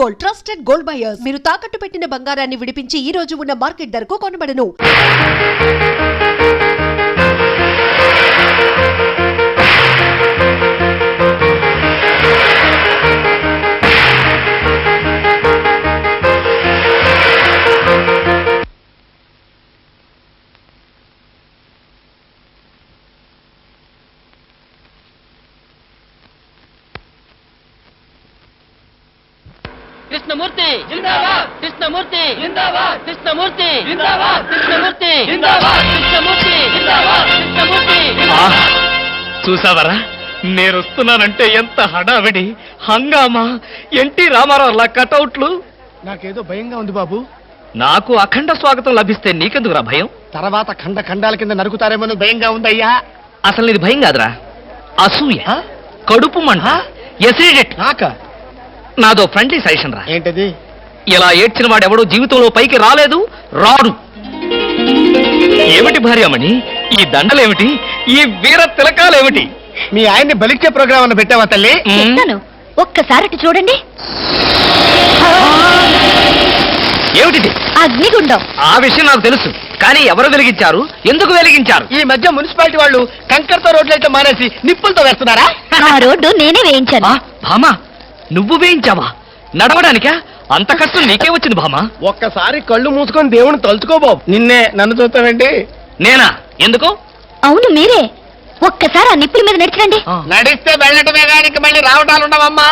Gold, trusted gold buyers. మీరు తాకట్టు పెట్టిన బంగారాన్ని విడిపించి ఈ రోజు ఉన్న మార్కెట్ ధరకు కొనబడను. కృష్ణమూర్తి జిందాబాద్, కృష్ణమూర్తి జిందాబాద్, కృష్ణమూర్తి జిందాబాద్, కృష్ణమూర్తి జిందాబాద్, కృష్ణమూర్తి జిందాబాద్, కృష్ణమూర్తి. చూసావరా, నేను వస్తున్నానంటే ఎంత హడావిడి, హంగామా, ఎన్టీ రామారావు కటౌట్లు. నాకేదో భయంగా ఉంది బాబు. నాకు అఖండ స్వాగతం లభిస్తే నీకెందుకురా భయం? తర్వాత ఖండ ఖండాల కింద నరుకుతారేమో భయంగా ఉందయ్యా. అసలు ఇది భయం కాదురా, అసూయ, కడుపు మంట, ఎసిడిటీ. నాదో ఫ్రెండ్లీ సజెషన్ రా. ఏంటది? ఇలా ఏడ్చిన వాడెవడో జీవితంలో పైకి రాలేదు, రాడు. ఏమిటి భార్యామణి ఈ దండలేమిటి, ఈ వీర తిలకాలేమిటి? మీ ఆయన్ని బలిచ్చే ప్రోగ్రామ్ అన్న పెట్టావా తల్లి? ఒక్కసారి చూడండి. ఏమిటిది? అగ్నిగుండం. ఆ విషయం నాకు తెలుసు, కానీ ఎవరు వెలిగించారు, ఎందుకు వెలిగించారు? ఈ మధ్య మున్సిపాలిటీ వాళ్ళు కంకర్తో రోడ్లైతే మానేసి నిప్పులతో వేస్తున్నారా? ఆ రోడ్డు నేనే వేయించాను. భామా, నువ్వు వేయించావా? నడవడానికా? అంత కష్టం నీకే వచ్చింది భామా. ఒక్కసారి కళ్ళు మూసుకొని దేవుని తలుచుకో బాబు. నిన్నే, నన్ను చూస్తావేంటి? నేనా? ఎందుకు? అవును మీరే. ఒక్కసారి ఆ నిప్పుల మీద నడిచండి. నడిస్తే వెళ్ళటమే కానీ మళ్ళీ రావటాలు ఉండవమ్మా.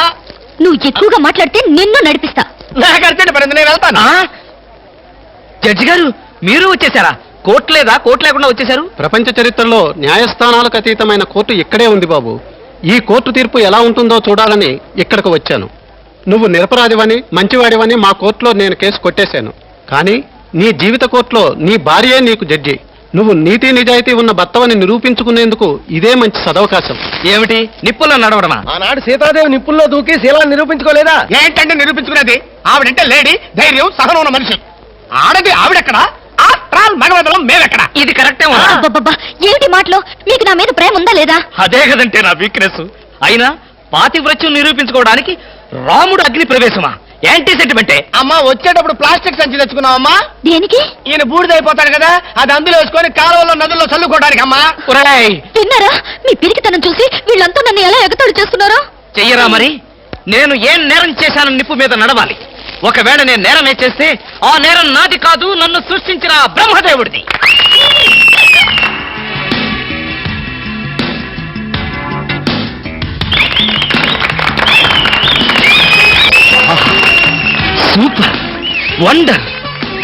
నువ్వు ఎక్కువగా మాట్లాడితే నిన్ను నడిపిస్తా. నాకు అర్జెంట్ పడింది, నేను వెళ్తాను. జడ్జి గారు, మీరు వచ్చేసారా? కోర్టు లేదా? కోర్టు లేకుండా వచ్చేసారు? ప్రపంచ చరిత్రలో న్యాయస్థానాలకు అతీతమైన కోర్టు ఇక్కడే ఉంది బాబు. ఈ కోర్టు తీర్పు ఎలా ఉంటుందో చూడాలని ఇక్కడికి వచ్చాను. నువ్వు నిరపరాధివని, మంచివాడివని మా కోర్టులో నేను కేసు కొట్టేశాను. కానీ నీ జీవిత కోర్టులో నీ భార్యే నీకు జడ్జి. నువ్వు నీతి నిజాయితీ ఉన్న భర్తవని నిరూపించుకునేందుకు ఇదే మంచి సదవకాశం. ఏమిటి, నిప్పుల్లో నడవడమా? ఆనాడు సీతాదేవి నిప్పుల్లో దూకి శీలాన్ని నిరూపించుకోలేదా? ఏంటంటే నిరూపించుకునేది? ఆవిడంటే లేడీ, ధైర్యం, సహనం ఉన్న మనిషి. ఆడది ఆవిడెక్కడా? మగవదలం మేమెక్కడా? ఇది కరెక్టే. ఏమిటి మాటలో? మీకు నా మీద ప్రేమ ఉందా లేదా? అదే కదంటే నా వీక్నెస్. అయినా పాతివ్రత్యం నిరూపించుకోవడానికి రాముడు అగ్ని ప్రవేశమా? యాంటీ సెంటిమెంటే. అమ్మా, వచ్చేటప్పుడు ప్లాస్టిక్ సంచి తెచ్చుకున్నావమ్మా. దేనికి? ఈయన బూడిదైపోతాడు కదా, అది అందులో వేసుకొని కాలువల్లో నదుల్లో చల్లుకోవడానికి. అమ్మా తిన్నారా? మీ పిరికితనం చూసి వీళ్ళంతా నన్ను ఎలా ఎగతాడు చేస్తున్నారో. చెయ్యరా మరి. నేను ఏం నేరం చేశాను నిప్పు మీద నడవాలి. ఒకవేళ నేను నేరం చేస్తే ఆ నేరం నాది కాదు, నన్ను సృష్టించిన బ్రహ్మదేవుడిది. Super, wonder,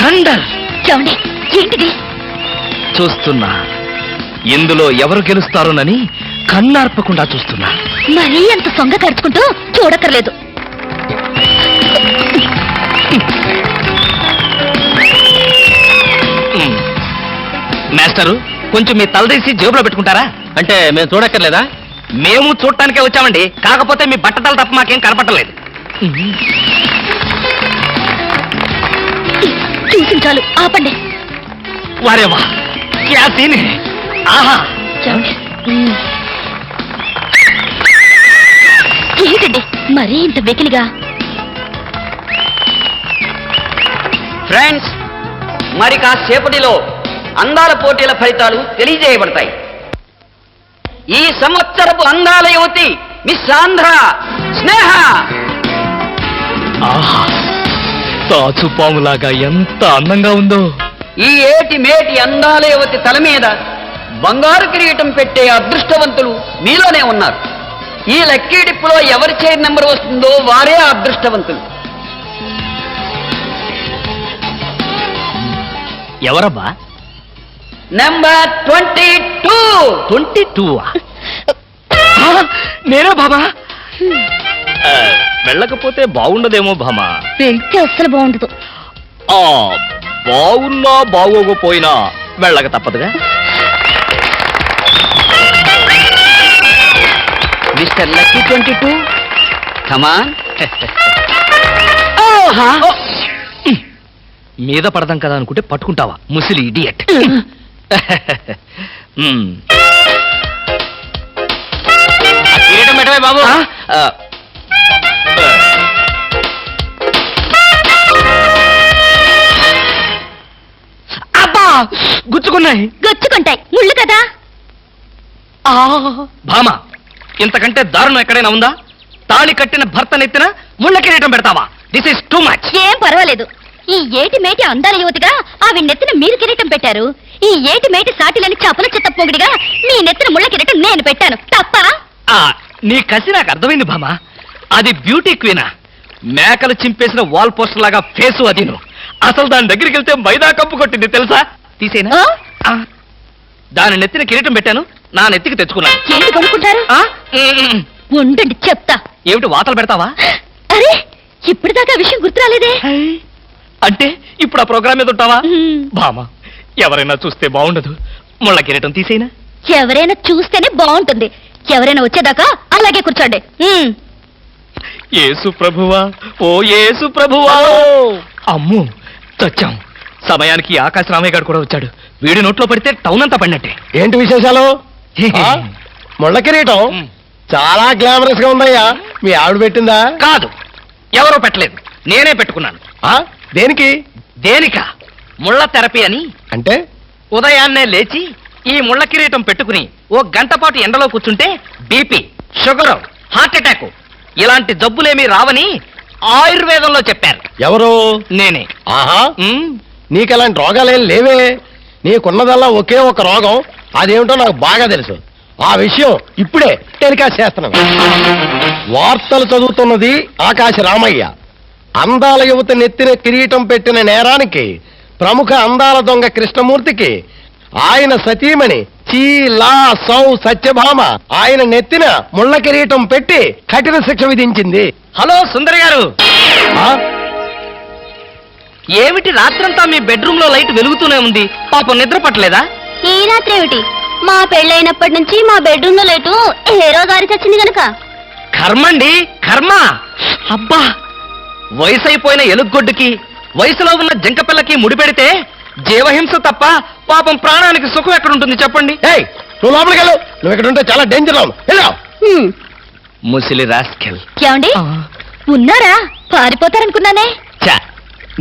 thunder. ఏంటిది? చూస్తున్నా, ఇందులో ఎవరు గెలుస్తారోనని కన్నార్పకుండా చూస్తున్నా. మరీ అంత సొంగ కరుచుకుంటూ చూడక్కర్లేదు. మాస్టరు, కొంచెం మీ తలదీసి జేబులో పెట్టుకుంటారా? అంటే మేము చూడక్కర్లేదా? మేము చూడటానికే వచ్చామండి, కాకపోతే మీ బట్టతలు తప్ప మాకేం కనపట్టలేదు. చూసించాలు, ఆపండి. వారేవా, క్యా సీన్ హై. ఆహా, ఏంటండి మరీ ఇంత వెకిలిగా? ఫ్రెండ్స్, మరి కాసేపటిలో అందాల పోటీల ఫలితాలు తెలియజేయబడతాయి. ఈ సంవత్సరపు అందాల యువతి మిస్ ఆంధ్ర స్నేహ. ఆహా, తాచుపాములాగా ఎంత అందంగా ఉందో. ఈ ఏటి మేటి అందాల యువతి తల మీద బంగారు కిరీటం పెట్టే అదృష్టవంతులు మీలోనే ఉన్నారు. ఈ లక్కీ డిప్పులో ఎవరి చైర్ నెంబర్ వస్తుందో వారే అదృష్టవంతులు. ఎవరబ్బా? నెంబర్ 22. 22? నేనే బాబా. వెళ్ళకపోతే బాగుండదేమో భామా. వెళ్తే అస్సలు బాగుండదు. బాగున్నా బాగోకపోయినా వెళ్ళక తప్పదుగా. మిస్టర్ లక్కీ 22, కమాన్. మీద పడదాం కదా అనుకుంటే పట్టుకుంటావా, ముసిలి ఇడియట్. బాబు, గుచ్చుకున్నాయి. గొచ్చుకుంటాయి, ముళ్ళు కదా. భామ, ఇంతకంటే దారుణం ఎక్కడైనా ఉందా? తాళి కట్టిన భర్త నెత్తిన ముళ్ళ కిరీటం పెడతావా? This is too much. ఏం పర్వాలేదు. ఈ ఏటి మేటి అందాల యువతిగా ఆవి నెత్తిన మీరు కిరీటం పెట్టారు. ఈ ఏటి మేటి సాటిలని చపల చెత్త పొగిడిగా మీ నెత్తిన ముళ్ళ కిరీటం నేను పెట్టాను. తప్ప? నీ కసి నాకు అర్థమైంది భామ. అది బ్యూటీ క్వీనా? మేకలు చింపేసిన వాల్ పోస్టర్ లాగా ఫేసు అది. నువ్వు అసలు దాని దగ్గరికి వెళ్తే మైదా కప్పు కొట్టింది తెలుసా? తీసేనా? దాని నెత్తిన కిరీటం పెట్టాను, నా నెత్తికి తెచ్చుకున్నాను. ఏంటి కొనుక్కుంటారు? ఉండండి చెప్తా. ఏమిటి వాతలు పెడతావా? అరే, ఇప్పటిదాకా విషయం గుర్తురాలేదే. అంటే ఇప్పుడు ఆ ప్రోగ్రామ్ మీద ఉంటావా? భామ, ఎవరైనా చూస్తే బాగుండదు. ముళ్ళ కిరీటం తీసేనా? ఎవరైనా చూస్తేనే బాగుంటుంది. ఎవరైనా వచ్చేదాకా అలాగే కూర్చోండి. యేసు ప్రభువా, ఓ యేసు ప్రభువా. అమ్మో, చచ్చాం. సమయానికి ఆకాశ రామయ్య గారు కూడా వచ్చాడు. వీడి నోట్లో పడితే టౌన్ అంతా పడినట్టే. ఏంటి విశేషాలు? ముళ్ళ కిరీటం చాలా గ్లామరస్ గా ఉందయ్యా. మీ ఆవిడ పెట్టిందా? కాదు, ఎవరో పెట్టలేదు, నేనే పెట్టుకున్నాను. దేనికి? దేనికా? ముళ్ళ థెరపీ అని. అంటే ఉదయాన్నే లేచి ఈ ముళ్ళ కిరీటం పెట్టుకుని ఓ గంట పాటు ఎండలో కూర్చుంటే బీపీ, షుగర్, హార్ట్ అటాక్ ఇలాంటి జబ్బులేమీ రావని ఆయుర్వేదంలో చెప్పారు. ఎవరు? నేనే. ఆహా, నీకు అలాంటి రోగాలేం లేవే. నీకున్నదల్లా ఒకే ఒక రోగం. అదేమిటో నాకు బాగా తెలుసు. ఆ విషయం ఇప్పుడే టెలికాస్ట్ చేస్తున్నాను. వార్తలు చదువుతున్నది ఆకాశ రామయ్య. అందాల యువత నెత్తిన కిరీటం పెట్టిన నేరానికి ప్రముఖ అందాల దొంగ కృష్ణమూర్తికి ఆయన సతీమణి చీలా సౌ సత్యభామ ఆయన నెత్తిన ముళ్ళ కిరీటం పెట్టి కఠిన శిక్ష విధించింది. హలో సుందరి గారు, ఆ? ఏమిటి రాత్రంతా మీ బెడ్రూమ్ లో లైట్ వెలుగుతూనే ఉంది? పాపం నిద్ర పట్టలేదా? ఈ రాత్రి ఏమిటి? మా పెళ్ళైనప్పటి నుంచి మా బెడ్రూమ్ లో లైటు హీరో గారి చచ్చింది గనక. కర్మండి, కర్మ. అబ్బా, వయసు అయిపోయిన ఎలుగొడ్డుకి వయసులో ఉన్న జంకపిల్లకి ముడిపెడితే జీవహింస తప్ప పాపం ప్రాణానికి సుఖం ఎక్కడుంటుంది చెప్పండి? ఏయ్, నువ్వు లోపలికి వెళ్ళు. నువ్వు ఇక్కడ ఉంటే చాలా డేంజర్. ముసిలి రాస్కెల్. ఏమండి ఉన్నారా? పారిపోతారనుకున్నానే.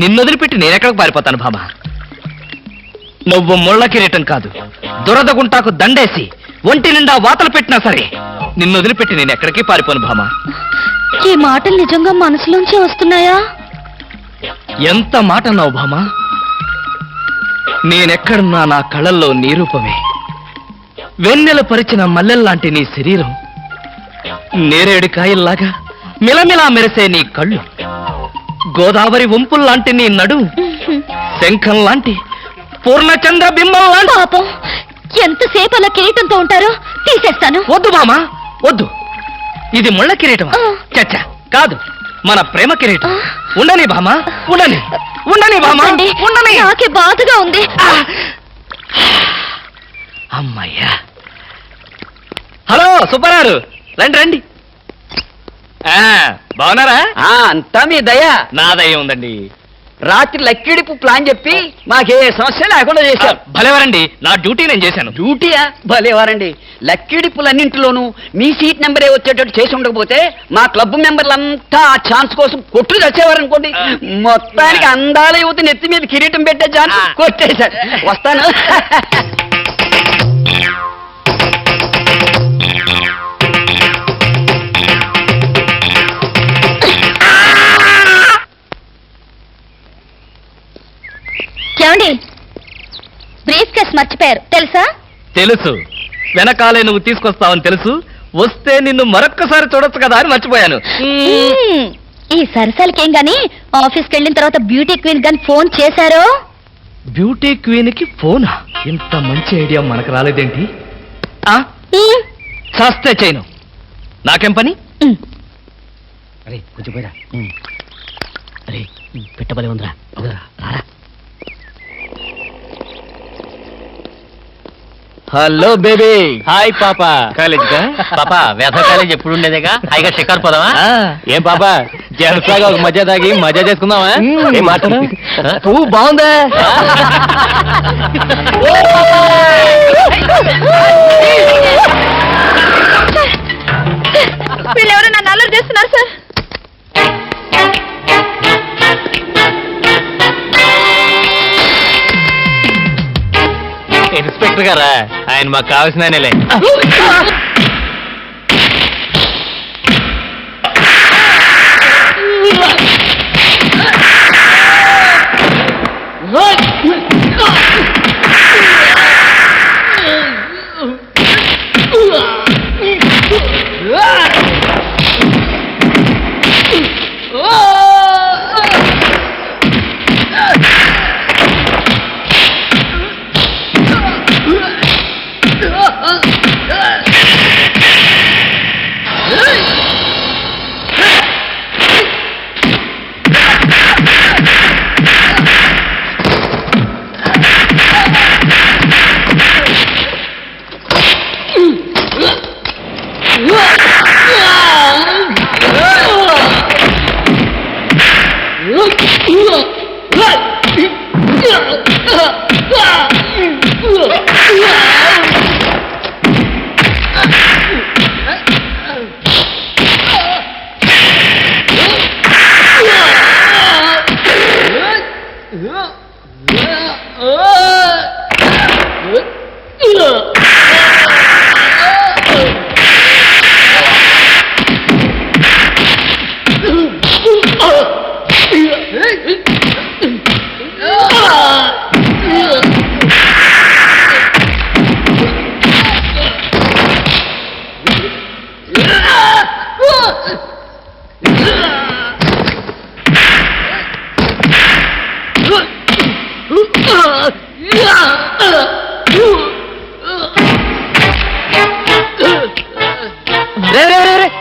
నిన్ను వదిలిపెట్టి నేనెక్కడికి పారిపోతాను భామ? నువ్వు ముళ్ళ కిరీటం కాదు, దురద గుంటాకు దండేసి ఒంటి నిండా వాతలు పెట్టినా సరే నిన్ను వదిలిపెట్టి నేను ఎక్కడికి పారిపోను భామ. ఈ మాటలు నిజంగా మనసులోంచి వస్తున్నాయా? ఎంత మాట అన్నావు భామ. నేనెక్కడున్నా నా కళ్ళల్లో నీ రూపమే. వెన్నెల పరిచిన మల్లెల్లాంటి నీ శరీరం, నేరేడు కాయల్లాగా మిలమిలా మెరిసే నీ కళ్ళు, గోదావరి వంపుల్లాంటి నీ నడు, శంఖం లాంటి పూర్ణచంద్ర బింబం లాంటి. పాపం, ఎంతసేపు అలా కిరీటంతో ఉంటారో తీసేస్తాను. వద్దు బామా, వద్దు. ఇది ముళ్ళ కిరీటం చచ్చా కాదు, మన ప్రేమ కిరీటం. ఉండని బామా, ఉండని, ఉండని బామా, ఉండని. నాకే బాధగా ఉంది. అమ్మయ్యా. హలో సుబ్బారావు, రండి రండి. బాగున్నారా? అంతా మీ దయ. నా దయ ఉందండి. రాత్రి లక్కిడిపు ప్లాన్ చెప్పి మాకే సమస్య లేకుండా చేశారు. భలేవారండి, నా డ్యూటీ నేను చేశాను. డ్యూటీయా? భలేవారండి. లక్కిడిపులన్నింటిలోనూ మీ సీట్ నెంబరే వచ్చేటట్టు చేసి ఉండకపోతే మా క్లబ్ మెంబర్లంతా ఆ ఛాన్స్ కోసం కొట్లు తెచ్చేవారనుకోండి. మొత్తానికి అందాల యువత నెత్తి మీద కిరీటం పెట్టే ఛాన్స్ కొట్టేశారు. వస్తాను. ఏమండి, బ్రీఫ్ కేస్ మర్చిపోయారు తెలుసా? తెలుసు, వెనకాలే నువ్వు తీసుకొస్తావని తెలుసు. వస్తే నిన్ను మరొక్కసారి చూడొచ్చు కదా అని మర్చిపోయాను. ఈ సరసాలకేం గాని ఆఫీస్కి వెళ్ళిన తర్వాత బ్యూటీ క్వీన్ గాని ఫోన్ చేశారో? బ్యూటీ క్వీన్ కి ఫోనా? ఇంత మంచి ఐడియా మనకు రాలేదేంటి? చస్తే చేయను, నాకేం పని? అరే కొంచెం పోయిరా. అరే పెట్టబలే ఉందిరా. Hello baby. హాయ్ పాపా. కాలేజ్ పాపా, వేసవ కాలేజ్ ఎప్పుడు ఉండేదేగా. హాయిగా షికారు పోదామా? ఏం పాపా, జలసాగా ఒక మజా తాగి మజా చేసుకుందామా? ఏం మాట్లాడు? పువ్వు బాగుందా? వీళ్ళెవరో నన్ను అల్లరి చేస్తున్నారు సార్. డాక్టర్ గారా ఆయన మాకు కావాల్సినలే.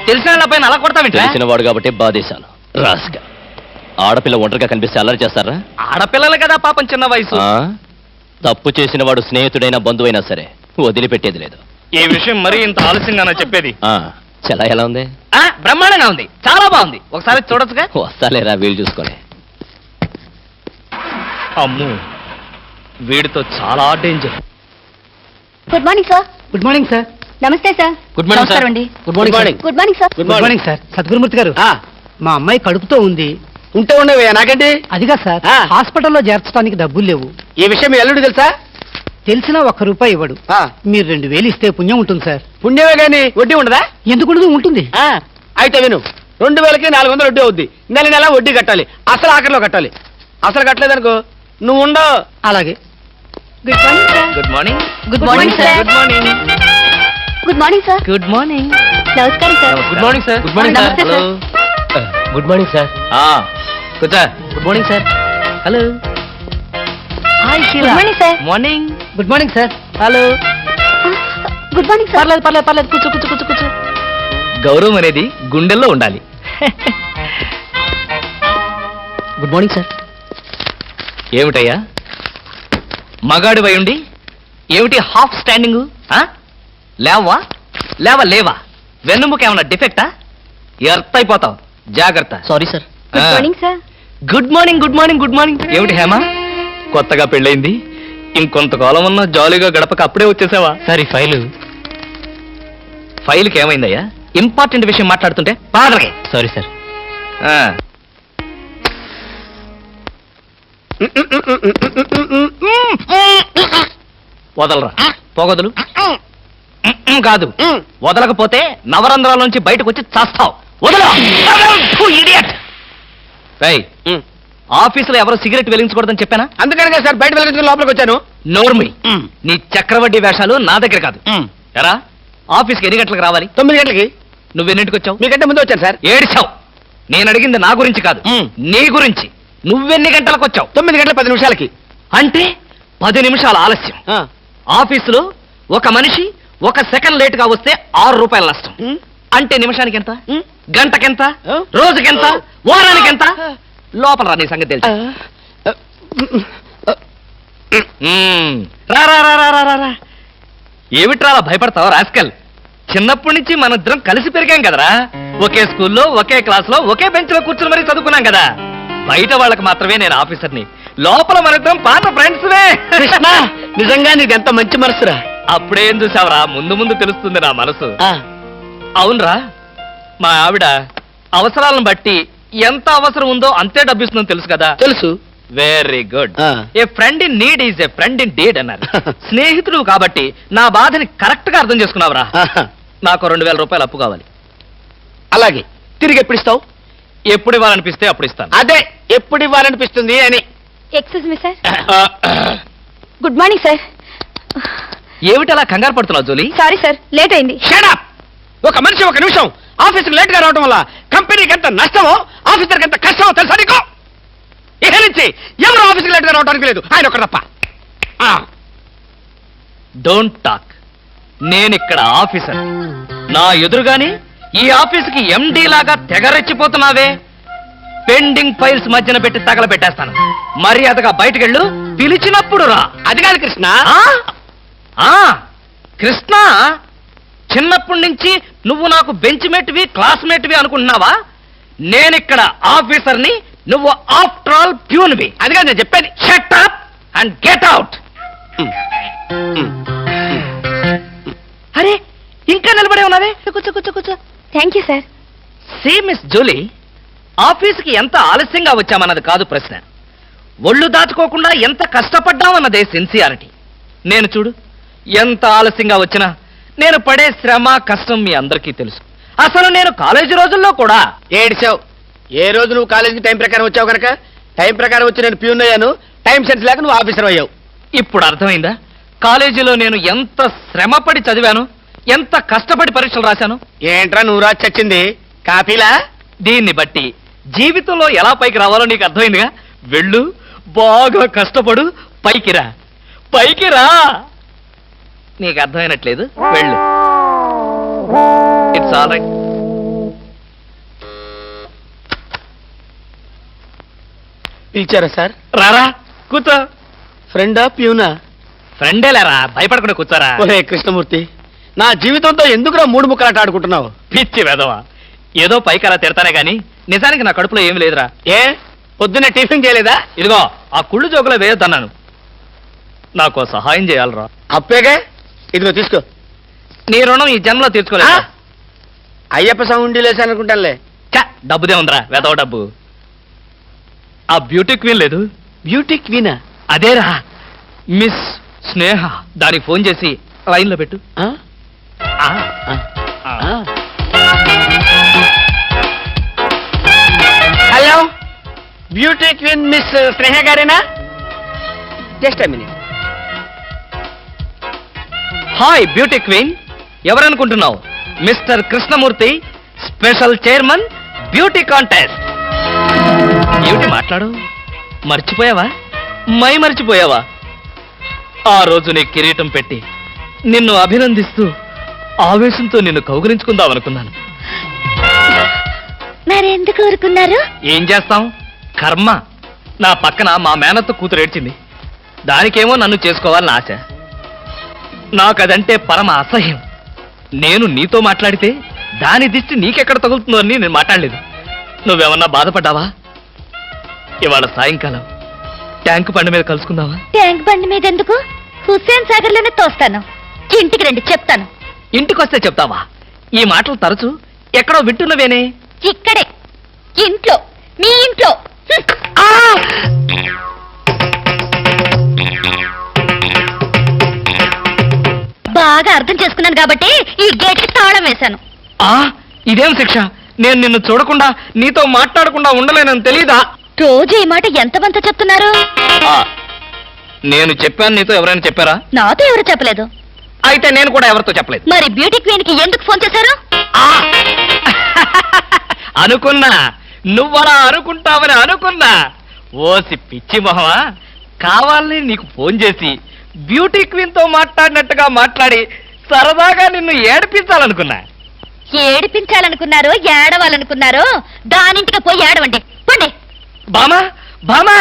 తెలిసిన పైన అలా కొడతావేంటి? తెలిసినవాడు కాబట్టి బాధేశాను. రాస్గా ఆడపిల్ల ఒంటరిగా కనిపిస్తే అల్లరి చేస్తారా? ఆడపిల్లలు కదా పాపం, చిన్న వయసు. తప్పు చేసిన వాడు స్నేహితుడైనా బంధువైనా సరే వదిలిపెట్టేది లేదు. ఈ విషయం మరీ ఇంత ఆలస్యంగానే చెప్పేది? చలా ఎలా ఉంది? బ్రహ్మాండంగా ఉంది, చాలా బాగుంది. ఒకసారి చూడొచ్చుగా? వస్తాలేరా వీలు చూసుకొని. అమ్ము, వీడితో చాలా danger. Good morning sir. Good morning sir. నమస్తే సార్. Good morning sir. నమస్కారం అండి. Good morning. Good morning sir. Good morning sir. Sadgurumurthy గారు, మా అమ్మాయి కడుపుతో ఉంది. ఉంటే ఉండవే నాకండి. అదిగా సార్, హాస్పిటల్లో చేర్చడానికి డబ్బులు లేవు. ఈ విషయం మీ అల్లుడు తెలుసా? తెలిసినా ₹1 ఇవ్వడు. మీరు 2000 ఇస్తే పుణ్యం ఉంటుంది సార్. పుణ్యమే గాని వడ్డీ ఉండదా? ఎందుకు ఉంటుంది? అయితే విను, 2000కి 400 వడ్డీ అవుద్ది. నెల నెల వడ్డీ కట్టాలి. అసలు ఆఖరిలో కట్టాలి. అసలు కట్టలేదనుకో నువ్వు ఉండవు. అలాగే. Good morning. Good morning sir. Good morning. Good morning sir. Good morning. నమస్కారం sir. Good morning sir. Good morning sir. నమస్తే సార్. Good morning sir. కూర్చో. Good morning sir. Hello. Hi good morning sir. Morning. Good morning sir. Hello. Good morning sir. పర్లేదు. కూర్చో. గౌరవం అనేది గుండెల్లో ఉండాలి. Good morning sir. ఏమిటయ్యా మగాడివై ఉండి ఏమిటి హాఫ్ స్టాండింగ్? లేవా? వెన్నుముక ఏమన్నా డిఫెక్టా? ఎర్త్ అయిపోతావు, జాగ్రత్త. Sorry sir. Good morning sir. Good morning. ఏమిటి హేమ, కొత్తగా పెళ్ళైంది, ఇంకొంతకాలం ఉన్న జాలీగా గడపక అప్పుడే వచ్చేసావా? సరే, ఫైల్కి ఏమైందయ్యా? ఇంపార్టెంట్ విషయం మాట్లాడుతుంటే పాదరగే. Sorry sir. వదలరా, పోగొదలు. కాదు, వదలకపోతే నవరంధ్రాల్లోంచి బయటకు వచ్చి చేస్తావు. వదల. ఆఫీసులో ఎవరు సిగరెట్ వెలిగించకూడదని చెప్పానా? అందుకనే సార్ బయట వెళ్ళి లోపలికి వచ్చాను. నోర్మి, నీ చక్రవడ్డీ వేషాలు నా దగ్గర కాదు. ఎరా, ఆఫీస్కి ఎన్ని గంటలకు రావాలి? 9 గంటలకి. నువ్వెన్నింటికి వచ్చావు? మీకంటే ముందు వచ్చాను సార్. ఏడిచావు. నేను అడిగింది నా గురించి కాదు, నీ గురించి. నువ్వెన్ని గంటలకు వచ్చావు? 9 గంటల 10 నిమిషాలకి. అంటే 10 నిమిషాల ఆలస్యం. ఆఫీసులో ఒక మనిషి 1 సెకండ్ లేట్ గా వస్తే ₹6 నష్టం. అంటే నిమిషానికి ఎంత? గంటకెంత? రోజుకెంత? వారానికెంత? లోపల రా, నీ సంగతి తెలుసు. రా. ఏమిట్రా అలా భయపడతావు రాస్కల్? చిన్నప్పటి నుంచి మనిద్దరం కలిసి పెరిగాం కదరా. ఒకే స్కూల్లో, ఒకే క్లాస్లో, ఒకే బెంచ్ లో కూర్చుని మరీ చదువుకున్నాం కదా. బయట వాళ్ళకి మాత్రమే నేను ఆఫీసర్ని, లోపల మనిద్దరం పాత ఫ్రెండ్స్వే. కృష్ణ, నిజంగా నీది ఎంత మంచి మనసురా. అప్పుడేం చూసావరా, ముందు తెలుస్తుంది నా మనసు. అవునరా, మా ఆవిడ అవసరాలను బట్టి ఎంత అవసరం ఉందో అంతే డబ్బిస్తుందని తెలుసు కదా. తెలుసు. Very good. ఆ. A friend in need is a friend in deed అన్నారు. స్నేహితుడు కాబట్టి నా బాధని కరెక్ట్ గా అర్థం చేసుకున్నావురా. నాకు 2000 రూపాయలు అప్పు కావాలి. అలాగే తిరిగి ఎప్పుడు ఇస్తావు? ఎప్పుడు ఇవ్వాలనిపిస్తే అప్పుడు ఇస్తాను. అదే ఎప్పుడు ఇవ్వాలనిపిస్తుంది అని. Excuse me sir. Good morning sir. ఏమిటి అలా కంగారు పడుతున్నావు జోలీ? సారీ సార్, లేట్ అయింది. Shut up! ఒక మనిషి ఒక నిమిషం ఆఫీస్కి లేట్ గా రావడం వల్ల కంపెనీకి ఎంత నష్టమో ఆఫీసర్కి ఎంత కష్టమో తెలుసా నీకు? ఇక నుంచి ఎవరు ఆఫీస్కి లేట్ గా రావడానికి లేదు, ఆయన ఒకరు తప్ప. Don't talk. నేనిక్కడ ఆఫీసర్. నా ఎదురుగానే ఈ ఆఫీసుకి ఎండి లాగా తెగరెచ్చిపోతున్నావే. పెండింగ్ ఫైల్స్ మధ్యన పెట్టి తగలబెట్టేస్తాను. మర్యాదగా బయటకెళ్ళు, పిలిచినప్పుడు రా. అది కాదు కృష్ణ. కృష్ణ, చిన్నప్పటి నుంచి నువ్వు నాకు బెంచ్ మేట్వి క్లాస్మేట్వి అనుకుంటున్నావా? నేనిక్కడ ఆఫీసర్ని, నువ్వు ఆఫ్టర్ ఆల్ ప్యూన్వి. అది కాదు నేను చెప్పేది. Shut up and get out. అరే, ఇంకా నిలబడే ఉన్నావే? కూర్చో కూర్చో కూర్చో. Thank you sir. See miss Julie, ఆఫీసుకి ఎంత ఆలస్యంగా వచ్చామన్నది కాదు ప్రశ్న. ఒళ్ళు దాచుకోకుండా ఎంత కష్టపడ్డామన్నదే సిన్సియారిటీ. నేను చూడు, ఎంత ఆలస్యంగా వచ్చినా నేను పడే శ్రమ కష్టం మీ అందరికీ తెలుసు. అసలు నేను కాలేజీ రోజుల్లో కూడా ఏడిచావు. ఏ రోజు నువ్వు కాలేజీకి టైం ప్రకారం వచ్చావు కనుక టైం ప్రకారం వచ్చి నేను ప్యూన్ అయ్యాను. టైం సెన్స్ లేక నువ్వు ఆఫీసర్ అయ్యావు. ఇప్పుడు అర్థమైందా కాలేజీలో నేను ఎంత శ్రమపడి చదివాను, ఎంత కష్టపడి పరీక్షలు రాశాను? ఏంట్రా నువ్వు రాసి చచ్చింది కాపీలా? దీన్ని బట్టి జీవితంలో ఎలా పైకి రావాలో నీకు అర్థమైందిగా. వెళ్ళు, బాగా కష్టపడు, పైకి రా. పైకి రా. నీకు అర్థమైనట్లేదు, వెళ్ళు. It's all right. పిలిచారా సార్? రారా, కూర్చో. ఫ్రెండా ప్యూనా? ఫ్రెండేలేరా, భయపడకుండా కూర్చోరా. ఒరే కృష్ణమూర్తి, నా జీవితంతో ఎందుకురా మూడు ముక్కలాట ఆడుకుంటున్నావు? పిచ్చి వెదవా, ఏదో పైకి అలా తిడతానే గాని నిజానికి నా కడుపులో ఏం లేదురా. ఏ పొద్దున్న టిఫిన్ చేయలేదా? ఇదిగో ఆ కుళ్ళు జోకులో వేయొద్దన్నాను. నాకు సహాయం చేయాలరా. అప్పేగా, ఇదిగో తీసుకో. నీ రుణం ఈ జన్మలో తీర్చుకోలేదు. అయ్యప్ప సౌండి లేసానుకుంటానులే. డబ్బుదే ఉందిరా, వెదవ డబ్బు. ఆ బ్యూటీ క్వీన్ లేదు? బ్యూటీ క్వీనా? అదేరా, మిస్ స్నేహ. దానికి ఫోన్ చేసి లైన్లో పెట్టు. ఆ? ఆ, ఆ. Hello, beauty queen Miss Sneha గారేనా? Just a minute. Hi beauty queen, ఎవరనుకుంటున్నావు? Mister Krishnamurthy, special chairman, beauty contest. ఏమిటి మాట్లాడు? మర్చిపోయావా? మర్చిపోయావా? ఆ రోజు నీ కిరీటం పెట్టి నిన్ను అభినందిస్తూ ఆవేశంతో నిన్ను కౌగిలించుకుందామనుకున్నాను. మరెందుకు ఊరుకున్నారు? ఏం చేస్తాం, కర్మ. నా పక్కన మా మేనత్త కూతురు ఏడ్చింది. దానికేమో నన్ను చేసుకోవాలని ఆశ. నాకదంటే పరమ అసహ్యం. నేను నీతో మాట్లాడితే దాని దిష్టి నీకెక్కడ తగులుతుందో అని నేను మాట్లాడలేదు. నువ్వేమన్నా బాధపడ్డావా? ఇవాళ సాయంకాలం ట్యాంకు బండి మీద కలుసుకుందావా? ట్యాంక్ బండి మీద ఎందుకు? హుస్సేన్ సాగర్ లోనే తోస్తాను. ఇంటికి రండి, చెప్తాను. ఇంటికొస్తే చెప్తావా? ఈ మాటలు తరచు ఎక్కడో వింటున్నవేనే. ఇక్కడే, ఇంట్లో, మీ ఇంట్లో. బాగా అర్థం చేసుకున్నాను కాబట్టి ఈ గేట్కి తాళం వేశాను. ఇదేం శిక్ష? నేను నిన్ను చూడకుండా నీతో మాట్లాడకుండా ఉండలేనని తెలీదా? రోజు ఈ మాట ఎంతమంది చెప్తున్నారు? నేను చెప్పాను, నీతో ఎవరైనా చెప్పారా? నాతో ఎవరు చెప్పలేదు. అయితే నేను కూడా ఎవరితో చెప్పలేదు. మరి బ్యూటీ క్వీన్ కి ఎందుకు ఫోన్ చేశారు? అనుకున్నా, నువ్వలా అనుకుంటావని అనుకున్నా. ఓసి పిచ్చి మొహమా, కావాలని నీకు ఫోన్ చేసి బ్యూటీ క్వీన్ తో మాట్లాడినట్టుగా మాట్లాడి సరదాగా నిన్ను ఏడిపించాలనుకున్నా. ఏడిపించాలనుకున్నారో ఏడవాలనుకున్నారో దానింటికి పోయి ఏడవండి, పండి. బామా బామా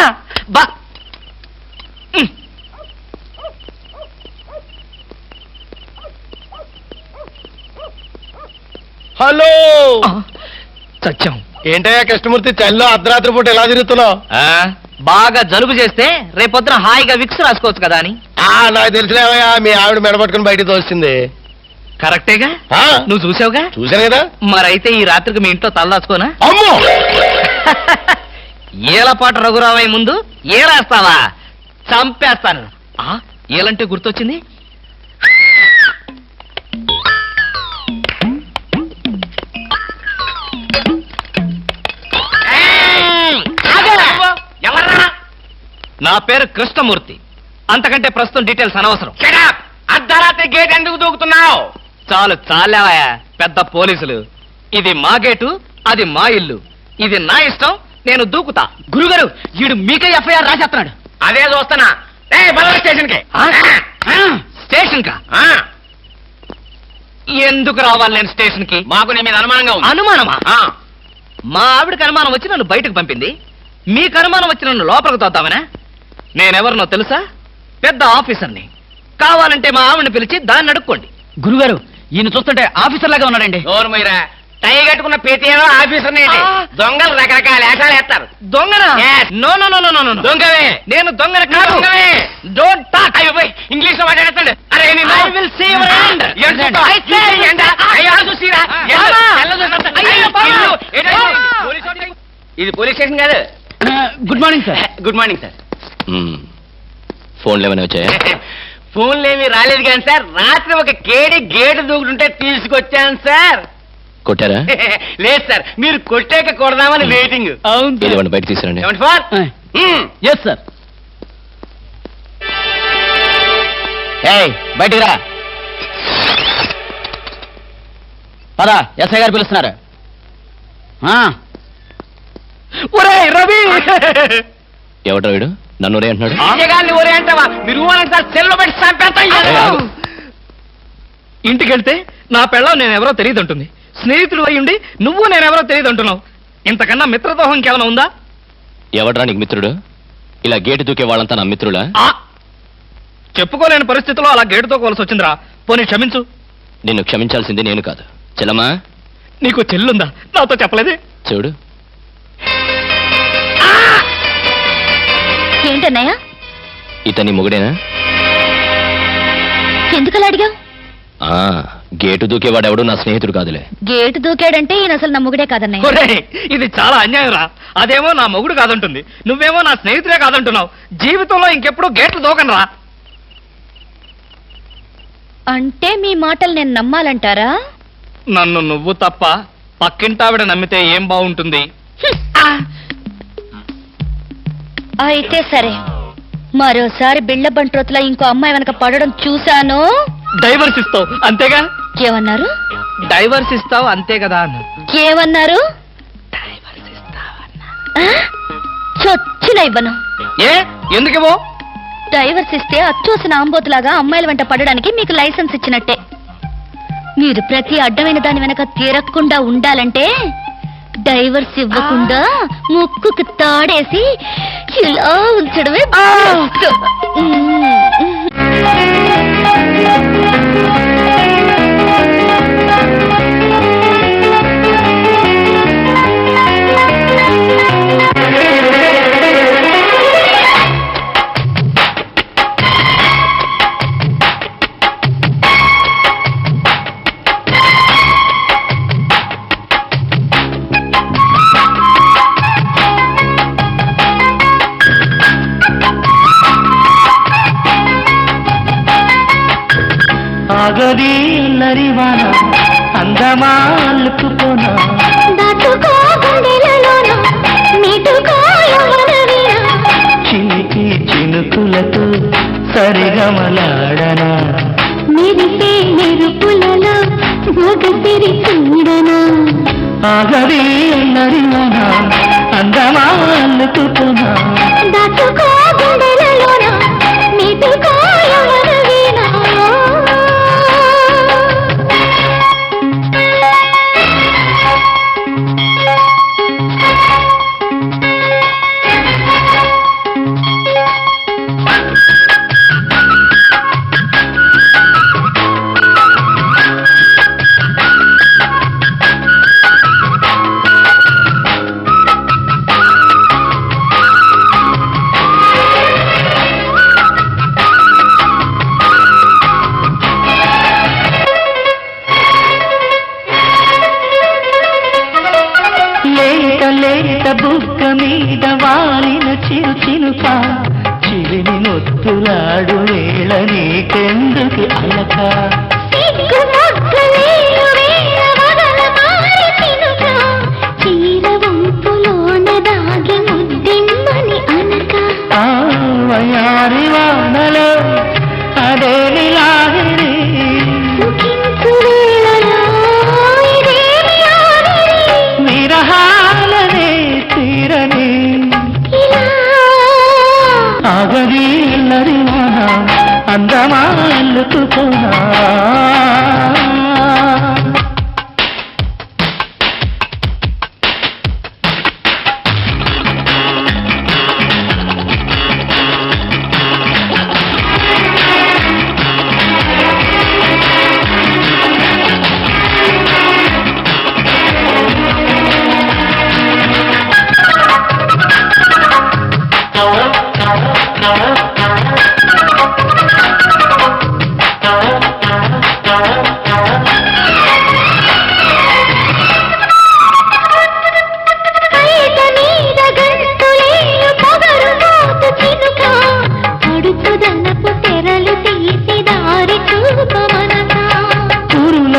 బా. హలో, సత్యం. ఏంటయ్యా కృష్ణమూర్తి, చల్లో అర్ధరాత్రి పూట ఎలా తిరుగుతున్నావు? బాగా జలుబు చేస్తే రేపొద్దున హాయిగా విక్స్ రాసుకోవచ్చు కదా అని. నాకు తెలిసినవయ్యా, మీ ఆవిడ మెడపట్టుకుని బయటకు తోస్తుంది. కరెక్టేగా, నువ్వు చూసావుగా. చూశాను కదా. మరైతే ఈ రాత్రికి మీ ఇంట్లో తలదాచుకోనా? అమ్మో, ఏలపాట రఘురావయ్య ముందు ఏలేస్తావా? చంపేస్తాను. ఏలంటే గుర్తొచ్చింది. నా పేరు కృష్ణమూర్తి. అంతకంటే ప్రస్తుతం డీటెయిల్స్ అనవసరం. అర్ధరాత్రి గేట్ ఎందుకు దూకుతున్నావు? చాలు చాలేవయ్యా, పెద్ద పోలీసులు. ఇది మా గేటు, అది మా ఇల్లు. ఇది నా ఇష్టం, నేను దూకుతా. గురుగారు, వీడు మీకే ఎఫ్ఐఆర్ రాసేస్తున్నాడు. అదే చూస్తున్నా. స్టేషన్ కి. స్టేషన్ కా? ఎందుకు రావాలి నేను స్టేషన్ కి? మాకు నీ మీద అనుమానంగా ఉంది. అనుమానమా? మా ఆవిడకి అనుమానం వచ్చి నన్ను బయటకు పంపింది. మీకు అనుమానం వచ్చి నన్ను లోపలికి తోద్దామనా? నేనెవరినో తెలుసా? పెద్ద ఆఫీసర్ని. కావాలంటే మా ఆవిడని పిలిచి దాన్ని అడుక్కోండి. గురుగారు, ఈయన చూస్తుంటే ఆఫీసర్ లాగా ఉన్నాడండి. నోరు మీరా, టై కట్టుకున్న ప్రతిలో ఆఫీసర్ దొంగలు రకరకాల వేషాలు వేస్తారు. దొంగనా? Yes. No no no no no. దొంగవే. నేను దొంగని కాదు. Don't talk. ఇంగ్లీష్ లో మాట్లాడతాడు. అరే I will see your hand. I say. ఇది పోలీస్ స్టేషన్ కాదు. Good morning sir. Good morning sir. ఫోన్లు ఏమైనా వచ్చాయా? ఫోన్లు ఏమీ రాలేదు కానీ సార్, రాత్రి ఒక కేడి గేటు దూకుంటుంటే తీసుకొచ్చాను సార్. కొట్టారా? లేదు సార్, మీరు కొట్టాక కొడదామని వెయిటింగ్. ఏదేమన్నా బయట తీసుకురండి. Yes sir. బయటికి రా. పదా, ఎస్ఐ గారు పిలుస్తున్నారు. రవి, ఎవడ్రా వీడు? నన్ను రే అంటున్నాడు. గారిని ఒరే అంటావా? మీరు సార్, సెల్లో పెట్టి చంపేస్తాం. ఇంటికి వెళ్తే నా పెళ్ళం నేనెవరో తెలియదు అంటుంది. స్నేహితుడు అయ్యుండి నువ్వు నేనెవరో తెలియదు అంటున్నావు. ఇంతకన్నా మిత్రదోహం ఇంకేమైనా ఉందా? ఎవడ్రా నీకు మిత్రుడు? ఇలా గేటు దూకే వాళ్ళంతా నా మిత్రులా? చెప్పుకోలేని పరిస్థితిలో అలా గేటుతో కోల్సి వచ్చిందిరా. పోనీ క్షమించు. నిన్ను క్షమించాల్సింది నేను కాదు. చెల్లమ్మా, నీకు చెల్లుందా? నాతో చెప్పలేదే. చూడు, ఏంటన్నయ్య? ఇతని మొగుడేనా? ఎందుకలా అడిగావు? గేటు దూకేవాడెవడు నా స్నేహితుడు కాదులే. గేటు దూకాడంటే ఈయన అసలు నమ్ముగుడే కాదన్నయ్య. ఒరేయ్, ఇది చాలా అన్యాయం రా. అదేమో నా మొగుడు కాదంటుంది, నువ్వేమో నా స్నేహితుడే కాదంటున్నావు. జీవితంలో ఇంకెప్పుడు గేట్లు దూకను రా. అంటే మీ మాటలు నేను నమ్మాలంటారా? నన్ను నువ్వు తప్ప పక్కింటావిడ నమ్మితే ఏం బాగుంటుంది? అయితే సరే, మరోసారి బిళ్ళ బంట్రోతులా ఇంకో అమ్మాయి వెనక పడడం చూశాను. డైవర్స్ ఇస్తావు అంతేగా? ఏమన్నారు? డైవర్స్ ఇస్తావు అంతే కదా అన్న. ఏమన్నారు? చొచ్చిన ఇవ్వను. ఎందుకేమో? డైవర్స్ ఇస్తే అచ్చోసిన ఆంబోతులాగా అమ్మాయిల వెంట పడడానికి మీకు లైసెన్స్ ఇచ్చినట్టే. మీరు ప్రతి అడ్డమైన దాని వెనక తీరకుండా ఉండాలంటే డైవర్స్ ఇవ్వకుండా ముక్కుకు తాడేసి ఇలా ఉంచడమే best. ఆగది నరివాన అందమా అల్లుకుపోనా చినికి చినుకులతో సరిగమలాడనా ఆగది నరివాన అందమా అల్లుకుపోనా చిరు చినుక చిలిని నొత్తులాడు వేళ నీకెందుకు అలక వయారి వానలో అదేని లాహిరి విరహాలనే తీరని ఆగది ఎల్లరివాన అందమా అల్లుకుపోనా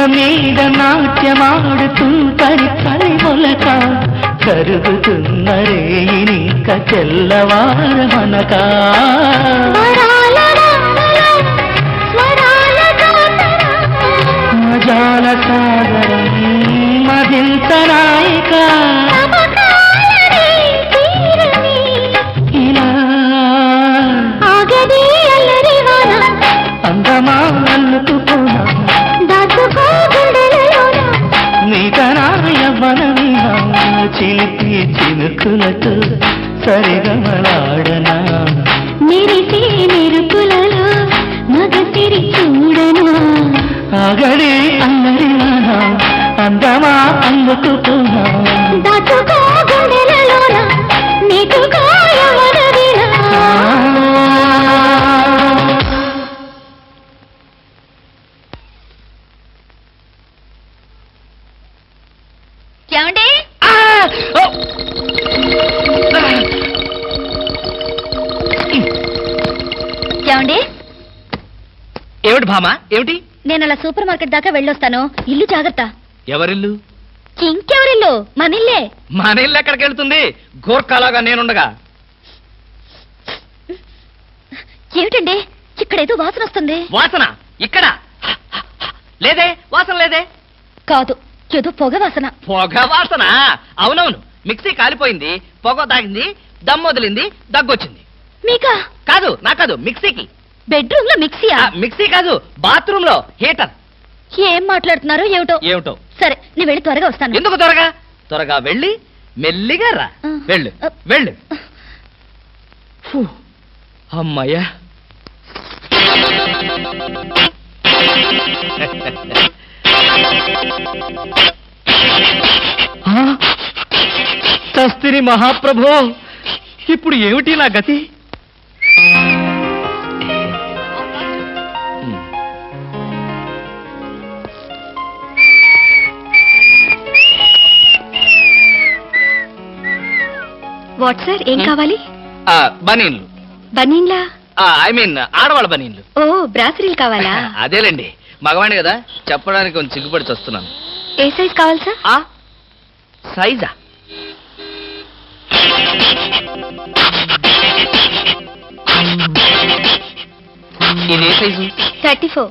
మీద నాట్యమాడుతూ పరి పరి మొలక కరుగుతున్న రేయినిక తెల్లవారమనక మజాల సాగరం మదింత నాయిక ఇలా అందమా అల్లుకుపోనా నీకరాయవనమినా చిలిపి చినుకులతో సరిగమలాడనా మెరిసే మెరుపులలో మగసిరి చూడనా ఆగడి అల్లరివానా అందమా అల్లుకుపోనా దాచుకో గుండెలలోన నీకు కాయవనవినా ఏమండి ఏమండి ఏమిటి భామా ఏమిటి నేను అలా సూపర్ మార్కెట్ దాకా వెళ్ళొస్తాను ఇల్లు జాగ్రత్త ఎవరిల్లు ఇంకెవరిల్లు మనిల్లే మన ఇల్లు ఎక్కడికి వెళ్తుంది గోర్ఖాలాగా నేనుండగా ఏమిటండి ఇక్కడేదో వాసన వస్తుంది వాసన ఇక్కడ లేదే వాసన లేదే కాదు ఏదో పొగ వాసన పొగ వాసన అవునవును మిక్సీ కాలిపోయింది పొగ తాగింది దమ్ వదిలింది దగ్గొచ్చింది మీకా కాదు నా కాదు మిక్సీకి బెడ్రూమ్ లో మిక్సీయా మిక్సీ కాదు బాత్రూమ్ లో హీటర్ ఏం మాట్లాడుతున్నారో ఏమిటో ఏమిటో సరే నేను వెళ్ళి త్వరగా వస్తాను ఎందుకు త్వరగా త్వరగా వెళ్ళి మెల్లిగా రా వెళ్ళు వెళ్ళు ఫు, అమ్మయ్యా తస్తిని మహాప్రభో ఇప్పుడు ఏమిటి నా గతి వాట్ సార్ ఏం కావాలి బనీన్లు బనీన్లా ఐ మీన్ ఆడవాళ్ళ బనీన్లు ఓ బ్రాసరీలు కావాలా అదేలేండి మగవాణి కదా చెప్పడానికి కొంచెం సిగ్గుపడి వస్తున్నాను ఏ సైజ్ కావాలి సార్ సైజా ఇది ఏ సైజు 34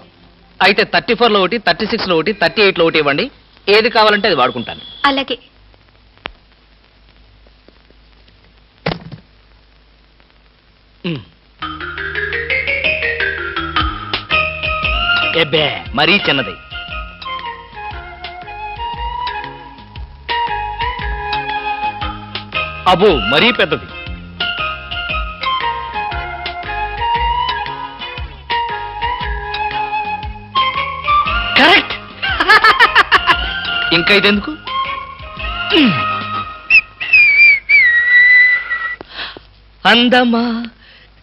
అయితే 34 లో ఒకటి 36 లో ఒకటి 38 లో ఒకటి ఇవ్వండి ఏది కావాలంటే అది వాడుకుంటాను అలాగే ఎబ్బే మరీ చిన్నది అబ్బో మరీ పెద్దది కరెక్ట్ ఇంకా ఇదెందుకు అందమా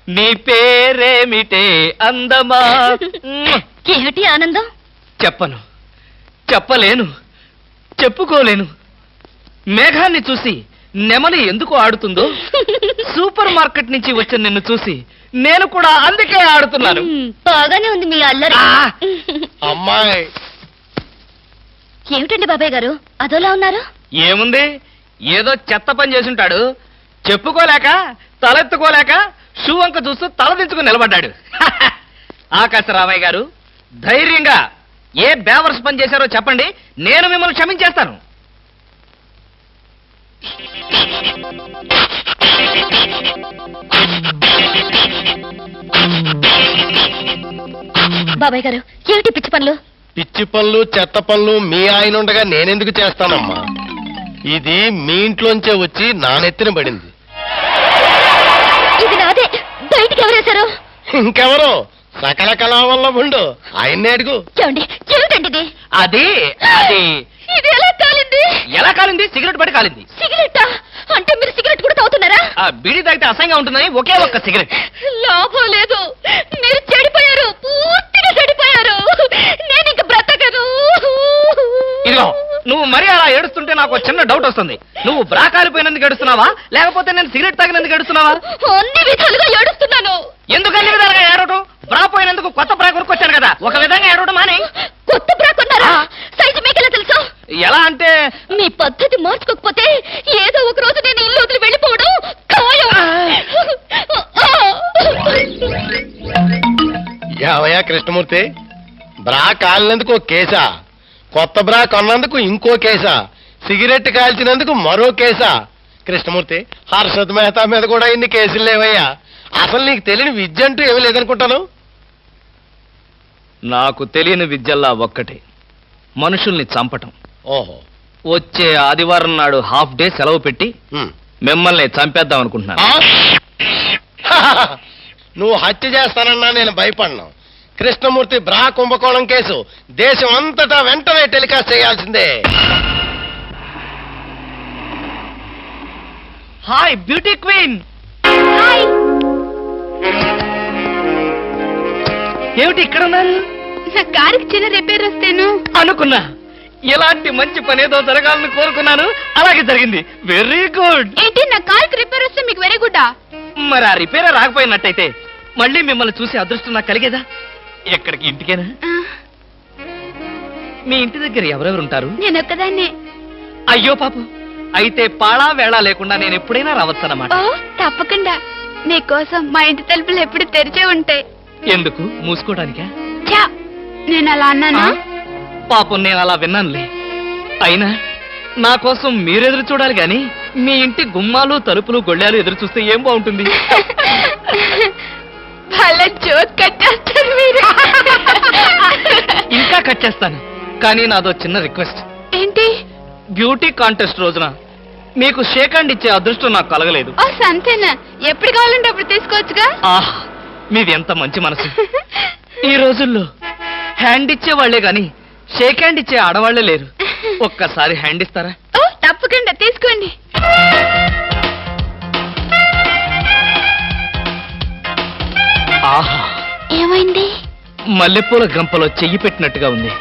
నీ పేరేమిటే అందమా ఏమిటి ఆనందం చెప్పను చెప్పలేను చెప్పుకోలేను మేఘాన్ని చూసి నెమలి ఎందుకు ఆడుతుందో సూపర్ మార్కెట్ నుంచి వచ్చిన నిన్ను చూసి నేను కూడా అందుకే ఆడుతున్నాను. బాగానే ఉంది మీ అల్లరి. అమ్మాయి ఏమిటండి బాబాయ్ గారు అదోలా ఉన్నారు? ఏముంది, ఏదో చెత్త పని చేసుంటాడు, చెప్పుకోలేక తలెత్తుకోలేక షూ వంక చూస్తూ తలదించుకుని నిలబడ్డాడు. ఆకాశరామయ్య గారు, ధైర్యంగా ఏ బేవర్స్ పని చేశారో చెప్పండి, నేను మిమ్మల్ని క్షమించేస్తాను. బాబాయ్ గారు ఏమిటి పిచ్చి పనులు? పిచ్చి పనులు చెత్త పనులు మీ ఆయన ఉండగా నేనెందుకు చేస్తానమ్మా? ఇది మీ ఇంట్లోంచే వచ్చి నా నెత్తిన పడింది. ఇది నాదే, బయటికి ఎవరేశారు? ఇంకెవరు? సకల కళావల్లభుండు, ఆయన్నే అడుగు. ఏమండి ఏమిటండి ఇది? అది అది ఇది ఎలా కాలింది? ఎలా కాలింది? సిగరెట్ పడి కాలింది. సిగరెట్టా? అంటే మీరు సిగరెట్ కూడా తాగుతున్నారా? ఆ బీడీ తాగితే అసహ్యంగా ఉంటుందని ఒకే ఒక్క సిగరెట్. లాభం లేదు, మీరు చెడిపోయారు, పూర్తిగా చెడిపోయారు. నేను ఇంక బ్రతకను. ఇదిగో, నువ్వు మరీ అలా ఏడుస్తుంటే నాకు ఒక చిన్న డౌట్ వస్తుంది. నువ్వు బ్రా కాలిపోయినందుకు ఏడుస్తున్నావా, లేకపోతే నేను సిగరెట్ తాగినందుకు ఏడుస్తున్నావా? అన్ని విధాలుగా ఏడుస్తున్నాను. ఎందుకు అన్ని విధాలుగా ఏడవటం? బ్రా పోయినందుకు కొత్త బ్రా కొనుక్కొచ్చాను కదా, ఒక విధంగా ఏడవడం మాని. కొత్త బ్రా కొన్నారా? సైజు మీకెలా తెలుసు? ఎలా అంటే మీ పద్ధతి మార్చుకోకపోతే ఏదో ఒక రోజు నేను ఇల్లు వదిలి వెళ్ళిపోవడం ఖాయం. యావయ్యా కృష్ణమూర్తి, బ్రా కాలినందుకు ఒక కేసా, కొత్త బ్రా కొన్నందుకు ఇంకో కేసా, సిగరెట్ కాల్చినందుకు మరో కేసా? కృష్ణమూర్తి, హర్షద్ మెహతా మీద కూడా ఇన్ని కేసులు లేవయ్యా. అసలు నీకు తెలియని విద్య అంటూ ఏమీ లేదనుకుంటాను. నాకు తెలియని విద్యల్లా ఒక్కటే, మనుషుల్ని చంపటం. ఓహో. వచ్చే ఆదివారం నాడు హాఫ్ డే సెలవు పెట్టి ఉమ్. మిమ్మల్ని చంపేద్దాం అనుకుంటున్నాను. నువ్వు హత్య చేస్తానన్నా నేను భయపడను. కృష్ణమూర్తి బ్రా కుంభకోణం కేసు దేశం అంతటా వెంటనే టెలికాస్ట్ చేయాల్సిందే. Hi beauty queen. ఏమిటి ఇక్కడ ఉన్నారు? నా కారుకి చిన్న రిపేర్ వస్తేను అనుకున్నా, ఇలాంటి మంచి పని ఏదో జరగాలని కోరుకున్నాను, అలాగే జరిగింది. Very good. ఏంటి నా కారుకి రిపేర్ వస్తే మీకు వెరీ గుడ్? మరి ఆ రిపేర్ రాకపోయినట్టయితే మళ్ళీ మిమ్మల్ని చూసి అదృష్టం నాకు కలిగేదా? ఎక్కడికి? ఇంటికేనా? మీ ఇంటి దగ్గర ఎవరెవరు ఉంటారు? నేను ఒక్కదాన్నే. అయ్యో పాపం, అయితే పాళా వేళ లేకుండా నేను ఎప్పుడైనా రావచ్చన్నమాట. ఓ తప్పకుండా, మీకోసం మా ఇంటి తలుపులు ఎప్పుడు తెరిచే ఉంటాయి. ఎందుకు? మూసుకోవడానికా? ఛా, నేను అలా అన్నానా? పాపం, నేను అలా విన్నానులే. అయినా నా కోసం మీరెదురు చూడాలి గాని మీ ఇంటి గుమ్మాలు తలుపులు గొళ్ళాలు ఎదురు చూస్తే ఏం బాగుంటుంది? భలే జోక్ కట్టేస్తారు మీరు. ఇంకా కట్ చేస్తాను, కానీ నాదో చిన్న రిక్వెస్ట్. ఏంటి? బ్యూటీ కాంటెస్ట్ రోజున మీకు షేక్ హ్యాండ్ ఇచ్చే అదృష్టం నాకు కలగలేదు. ఓ సంతేనా, ఎప్పుడు కావాలంటే అప్పుడు తీసుకోవచ్చుగా. ఆహ్, మీది ఎంత మంచి మనసు. ఈ రోజుల్లో హ్యాండ్ ఇచ్చే వాళ్లే గాని షేక్ హ్యాండ్ ఇచ్చే ఆడవాళ్లే లేరు. ఒక్కసారి హ్యాండ్ ఇస్తారా? ఓ తప్పకుండా, తీసుకోండి. ఆహా, ఏమైంది? మల్లెపూల గంపలో చెయ్యి పెట్టినట్టుగా ఉంది.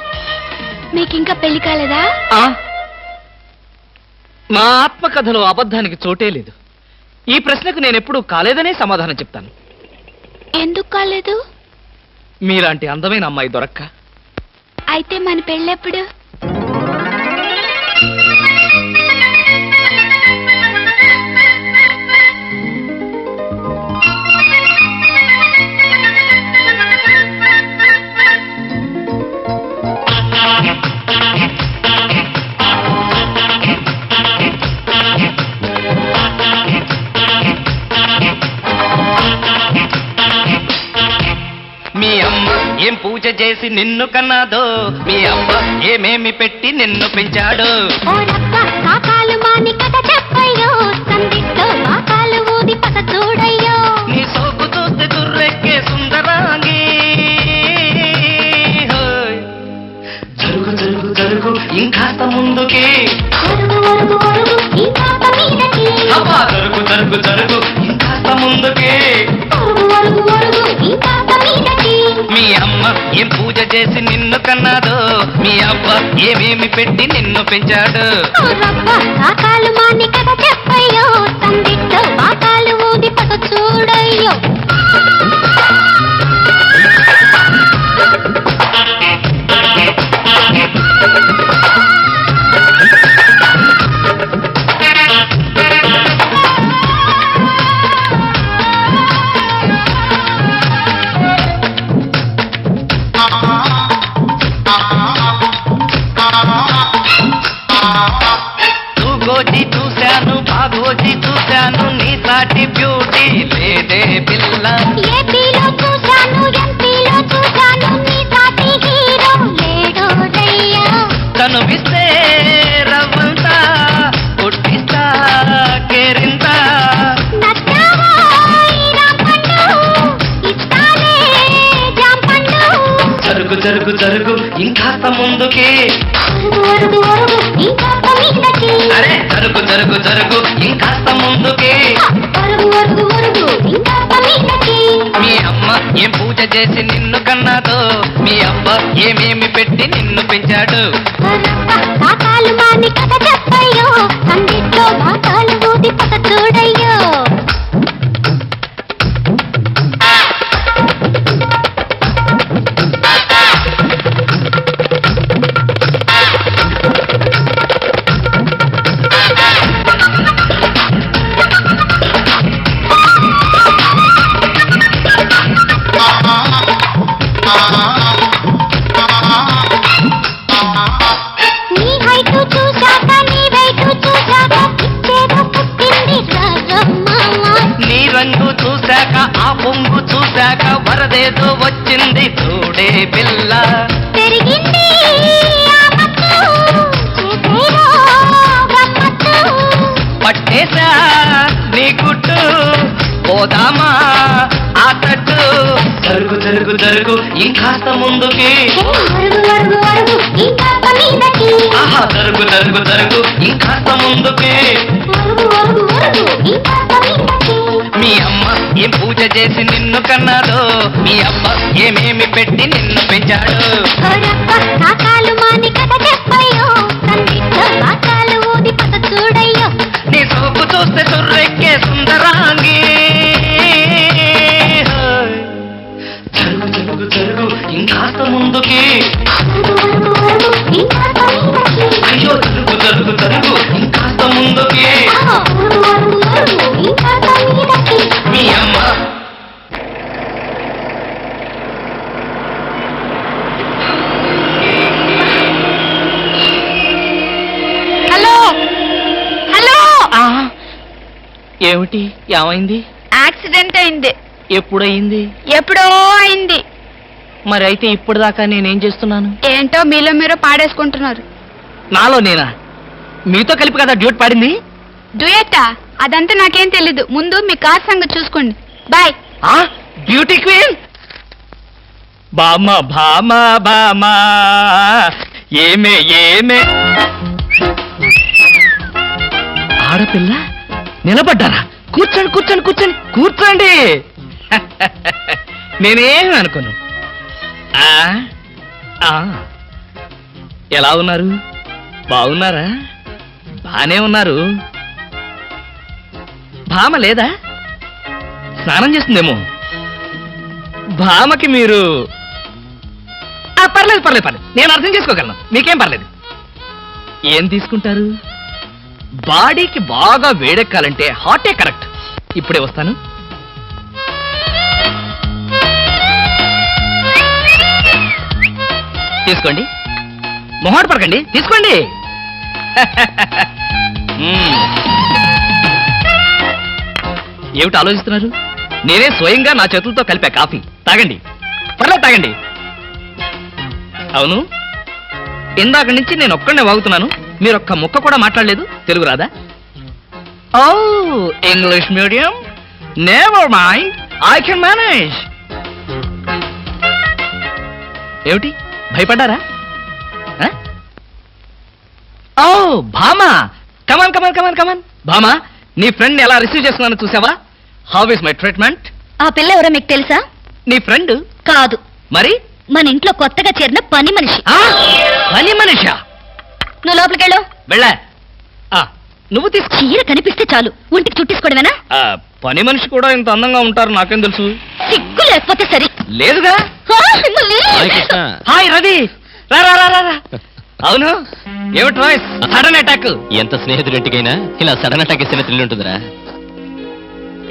మీకింకా పెళ్లి కాలేదా? ఆ, నా ఆత్మకథలో అబద్ధానికి చోటే లేదు. ఈ ప్రశ్నకు నేనెప్పుడు కాలేదనే సమాధానం చెప్తాను. ఎందుకు కాలేదు? మీలాంటి అందమైన అమ్మాయి దొరక్క. అయితే మన పెళ్ళెప్పుడు? మీ అమ్మ ఏం పూజ చేసి నిన్ను కన్నాదో, మీ అమ్మ ఏమేమి పెట్టి నిన్ను పెంచాడో. నీ సోకు చూస్తే దుర్రెక్కే సుందరాంగి. హోయ్. జరుగు జరుగు జరుగు ఇంకాస్త ముందుకి. అబ్బా, జరుగు జరుగు జరుగు ఇంకాస్త ముందుకి. మీ అమ్మ ఏం పూజ చేసి నిన్ను కన్నాదో మీ అవ్వ ఏమేమి పెట్టి నిన్ను పెంచాడు కాకాలు మాని కథ చెప్పయ్యో తండ్రితో బాకాలు ఊది పద చూడయ్యో తూగోజీ చూశాను బాగోజీ చూశాను నీ సాటి బ్యూటీ లేదే పిల్ల ఏపీలో చూశాను ఎంపీలో చూశాను నీ సాటి హీరో లేడోదయ్యా తను విస్తే రవ్వంతా పుట్టిస్తా కేరింతా నచ్చావా ఈ రాంపండు ఇస్తాలే జాంపండు జరుగు జరుగు జరుగు ఇంకాస్త ముందుకి ఒరుగు ఒరుగు ఇంకా మీదకి అరే జరుగు జరుగు జరుగు ఇంకాస్త ముందుకి ఒరుగు ఒరుగు ఒరుగు ఇంకా మీదకి మీ అమ్మ ఏం పూజ చేసి నిన్ను కన్నాదో మీ అబ్బ ఏమేమి పెట్టి నిన్ను పెంచాడు కాకాలు మాని కథ చెప్పయ్యో తండ్రితో బాకాలు ఊది పద చూడయ్యో నీ హైటు చూశాక నీ వెయిటు చూశాక ఇచ్చేదో పుట్టింది రమ్మా నీ రంగు చూశాక ఆ పొంగు చూశాక వరదేదో వచ్చింది చూడే పిల్ల పెరిగింది ఆపత్తు చేసేదో గమ్మత్తు పట్టేశా నీ గుట్టు పోదామా ఆ తట్టు జరుగు జరుగు జరుగు ఇంకాస్త ముందుకి ఒరుగు ఒరుగు ఒరుగు ఇంకా మీదకి ఆహా జరుగు జరుగు జరుగు ఇంకాస్త ముందుకి ఒరుగు ఒరుగు ఒరుగు ఇంకా మీదకి మీ అమ్మ ఏం పూజ చేసి నిన్ను కన్నాదో మీ అబ్బ ఏమేమి పెట్టి నిన్ను పెంచాడు ఒరప్ప కాకాలు మాని కథ చెప్పయ్యో తండ్రితో బాకాలు ఊది పద చూడయ్యో నీ సోపు చూస్తే సుర్రెక్కే సుందరాంగి జరుగు జరుగు జరుగు ఇంకాస్త ముందుకి ఒరుగు ఒరుగు ఇంకా మీదకి అయ్యో జరుగు జరుగు జరుగు ఇంకాస్త ముందుకి ఒరుగు ఒరుగు ఒరుగు ఇంకా మీదకి మీ అమ్మ హలో హలో ఏమిటి ఏమైంది యాక్సిడెంట్ అయింది ఎప్పుడయింది ఎప్పుడో అయింది మరి అయితే ఇప్పుడు దాకా నేనేం చేస్తున్నాను ఏంటో మీలో మీరు పాడేసుకుంటున్నారు నాలో నేనా మీతో కలిపి కదా డ్యూట్ పాడింది డ్యూయట్టా అదంతా నాకేం తెలీదు ముందు మీ కార్ సంగతి చూసుకోండి బాయ్ ఆ బ్యూటీ క్వీన్ బామ్మ భామ బామ ఏమే ఏమే ఆడపిల్ల నిలబడ్డారా కూర్చోండి కూర్చోండి కూర్చోండి కూర్చోండి నేనేమి అనుకోను ఆ, ఆ. ఎలా ఉన్నారు బాగున్నారా బానే ఉన్నారు భామ లేదా స్నానం చేస్తుందేమో భామకి మీరు పర్లేదు పర్లేదు పర్లేదు నేను అర్థం చేసుకోగలను మీకేం పర్లేదు ఏం తీసుకుంటారు బాడీకి బాగా వేడెక్కాలంటే హాటే కరెక్ట్ ఇప్పుడే వస్తాను తీసుకోండి మొహాట పడకండి తీసుకోండి ఏమిటి ఆలోచిస్తున్నారు నేనే స్వయంగా నా చేతులతో కలిపా కాఫీ తాగండి పర్లేదు తాగండి అవును ఇందాక నుంచి నేను ఒక్కడనే వాగుతున్నాను మీరు ఒక్క ముక్క కూడా మాట్లాడలేదు తెలుగు రాదా ఓ English medium never mind I can manage ఏమిటి భయపడ్డారా ఓ భామా కమాన్ కమాన్ కమాన్ కమాన్ భామా నీ ఫ్రెండ్ ఎలా రిసీవ్ చేస్తున్నానో చూసావా హౌ ఇస్ మై ట్రీట్మెంట్ ఆ పిల్ల ఎవరో మీకు తెలుసా నీ ఫ్రెండ్ కాదు మరి మన ఇంట్లో కొత్తగా చేరిన పని మనిషి. పని మనిషా? నువ్వు లోపలికెళ్ళు. వెళ్ళా. నువ్వు తీసుకో. చీర కనిపిస్తే చాలు ఒంటికి చుట్టేసుకోవడమేనా? పని మనిషి కూడా ఇంత అందంగా ఉంటారు నాకేం తెలుసు. సిగ్గు లేకపోతే సరి. లేదుగా. మిమ్మల్ని. హాయ్ రవి, రా రా రా రా రా. అవును, ఏమిటి రాయ్ సడన్ అటాక్? ఎంత స్నేహితుడింటికైనా ఇలా సడన్ అటాక్ ఇస్తే థ్రిల్ ఉంటుందిరా.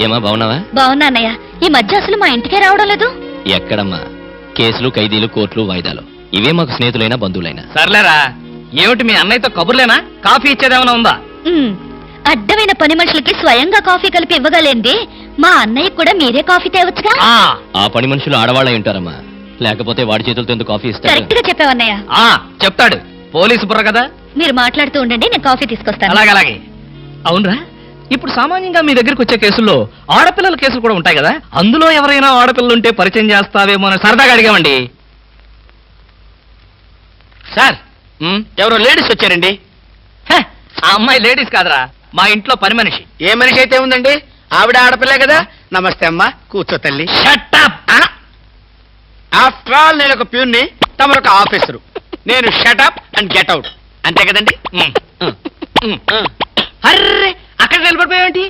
ఏమా బాగున్నావా? బాగున్నా అన్నయ్య. ఈ మధ్య అసలు మా ఇంటికే రావడం లేదు. ఎక్కడమ్మా, కేసులు, ఖైదీలు, కోర్టులు, వాయిదాలు, ఇవే మాకు స్నేహితులైనా బంధువులైనా. సర్లేరా, ఏమిటి మీ అన్నయ్యతో కబుర్లేనా? కాఫీ ఇచ్చేదేమైనా ఉందా? అడ్డమైన పని మనుషులకి స్వయంగా కాఫీ కలిపి ఇవ్వగలేంది మా అన్నయ్య కూడా మీరే కాఫీ తేవచ్చుగా. ఆ పని మనుషులు ఆడవాళ్ళే ఉంటారమ్మా, లేకపోతే వాడి చేతులతో ఎందుకు కాఫీ ఇస్తారు? కరెక్ట్ గా చెప్పావన్నయ్య. చెప్తాడు, పోలీసు బుర్ర కదా. మీరు మాట్లాడుతూ ఉండండి, నేను కాఫీ తీసుకొస్తాను. అలాగే. అవునరా, ఇప్పుడు సామాన్యంగా మీ దగ్గరికి వచ్చే కేసుల్లో ఆడపిల్లల కేసులు కూడా ఉంటాయి కదా, అందులో ఎవరైనా ఆడపిల్లలు ఉంటే పరిచయం చేస్తావేమో అని సరదాగా అడిగామండి. సార్, ఎవరో లేడీస్ వచ్చారండి. ఆ అమ్మాయి లేడీస్ కాదురా, మా ఇంట్లో పని మనిషి. ఏ మనిషి అయితే ఉందండి, ఆవిడ ఆడపిల్లే కదా. నమస్తే అమ్మా, కూర్చో తల్లి. ఆఫ్టర్ ఆల్ నేను ఒక ప్యూన్ని, తమరు ఒక ఆఫీసరు. నేను షటప్ అండ్ గెట్ అవుట్, అంతే కదండి? అర్రే, అక్కడ నిలబడిపోయావేంటి?